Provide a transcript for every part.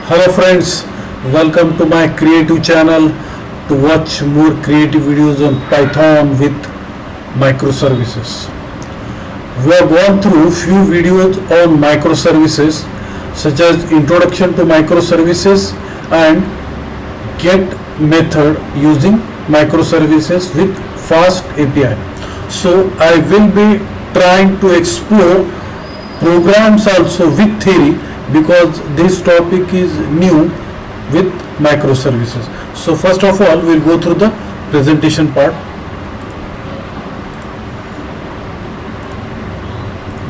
Hello friends, welcome to my creative channel to watch more creative videos on Python with microservices. We have gone through few videos on microservices such as introduction to microservices and get method using microservices with FastAPI. So I will be trying to explore programs also with theory because this topic is new with microservices. So first of all we'll go through the presentation part.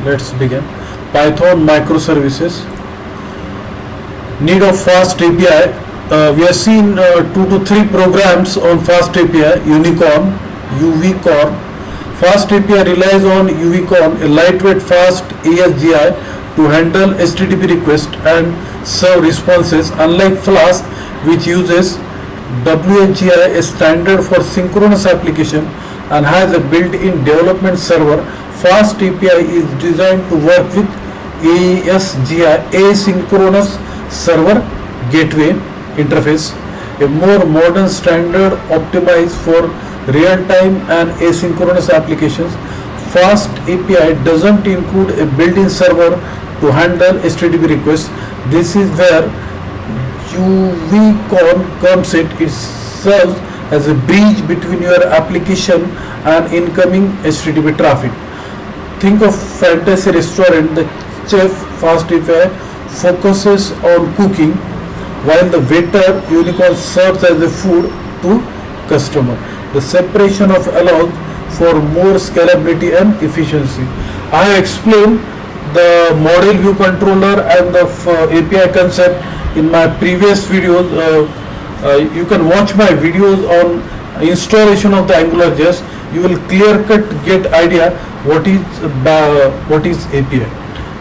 Let's begin. Python microservices. Need of FastAPI. We have seen 2 to 3 programs on FastAPI. Uvicorn. FastAPI relies on Uvicorn, a lightweight fast ASGI to handle HTTP requests and serve responses, unlike Flask, which uses WSGI, a standard for synchronous application, and has a built-in development server. FastAPI is designed to work with ASGI, Asynchronous Server Gateway Interface, a more modern standard optimized for real-time and asynchronous applications. FastAPI doesn't include a built-in server to handle HTTP requests. This is where Uvicorn comes in. It serves as a bridge between your application and incoming HTTP traffic. Think of fantasy restaurant. The chef FastAPI focuses on cooking, while the waiter Uvicorn serves as a food to customer. The separation of allows for more scalability and efficiency. I have explained the model view controller and the API concept in my previous videos. You can watch my videos on installation of the AngularJS. You will clear cut get idea what is API.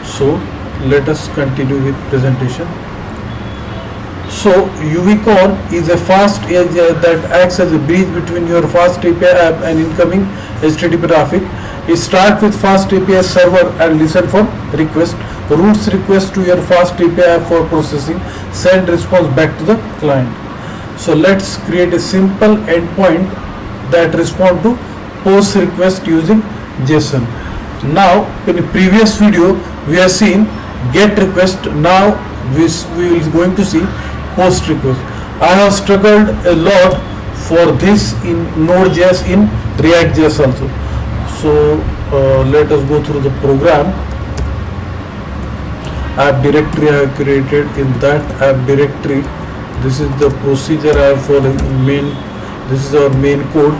So let us continue with presentation. So Uvicorn is a fast ASGI that acts as a bridge between your FastAPI app and incoming HTTP traffic. It starts with FastAPI server and listen for request, routes request to your FastAPI app for processing, send response back to the client. So let's create a simple endpoint that respond to post request using JSON. Now in the previous video we have seen get request. Now we will going to see post request. I have struggled a lot for this in Node.js, in React.js also. So let us go through the program. App directory I have created. In that app directory, this is the procedure I am following. Main, this is our main code.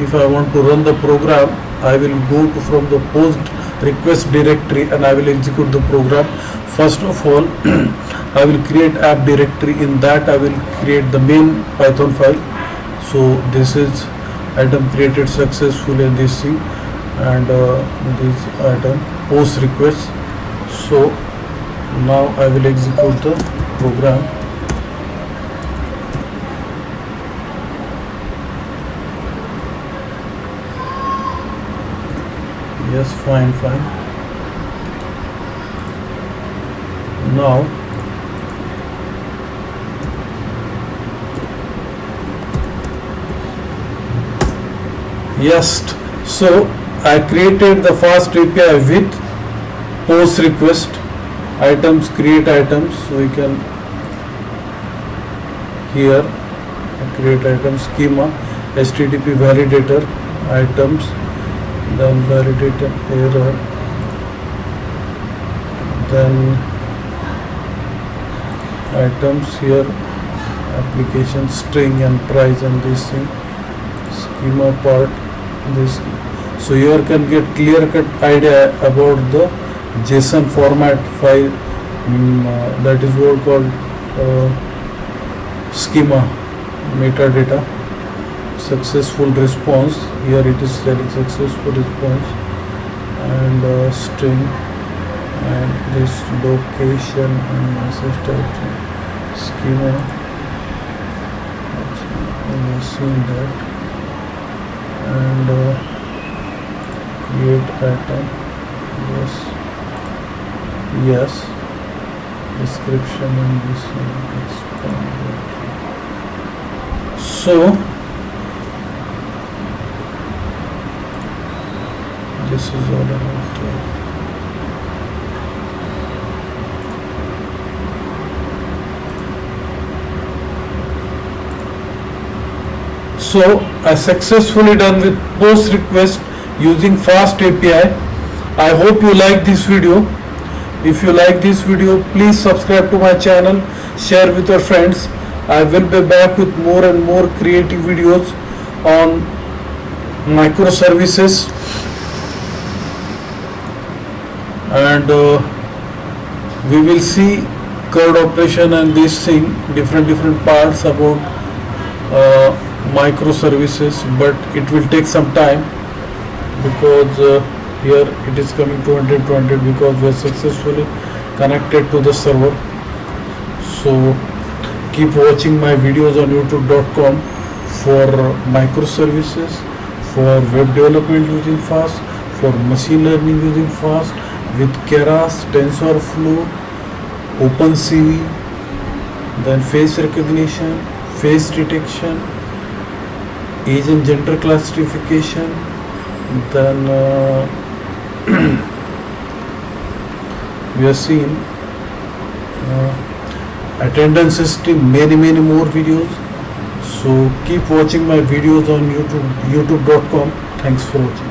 If I want to run the program, I will go to from the post request directory and I will execute the program. First of all, I will create app directory. In that I will create the main Python file. So this is item created successfully, and this thing, and this item post request. So now I will execute the program. Yes, fine. Now yes, so I created the FastAPI with post request, items, create items. So we can here create item schema, HTTP validator, items, then validator error, then items here, application string and price, and this thing, schema part, this. So here can get clear cut idea about the JSON format file. That is what called schema metadata. Successful response, here it is telling successful response, and string, and this location and message type schema. I have seen that, and create item, yes, description in this so this is all about so I successfully done with post request using FastAPI. I hope you like this video. If you like this video, please subscribe to my channel, share with your friends. I will be back with more and more creative videos on microservices and we will see code operation and this thing, different parts about microservices, but it will take some time because here it is coming 200 because we are successfully connected to the server. So keep watching my videos on youtube.com for microservices, for web development using Fast, for machine learning using Fast with Keras, TensorFlow, OpenCV, then face recognition, face detection, age and gender classification, then we are seeing attendance system, many more videos. So keep watching my videos on youtube.com. Thanks for watching.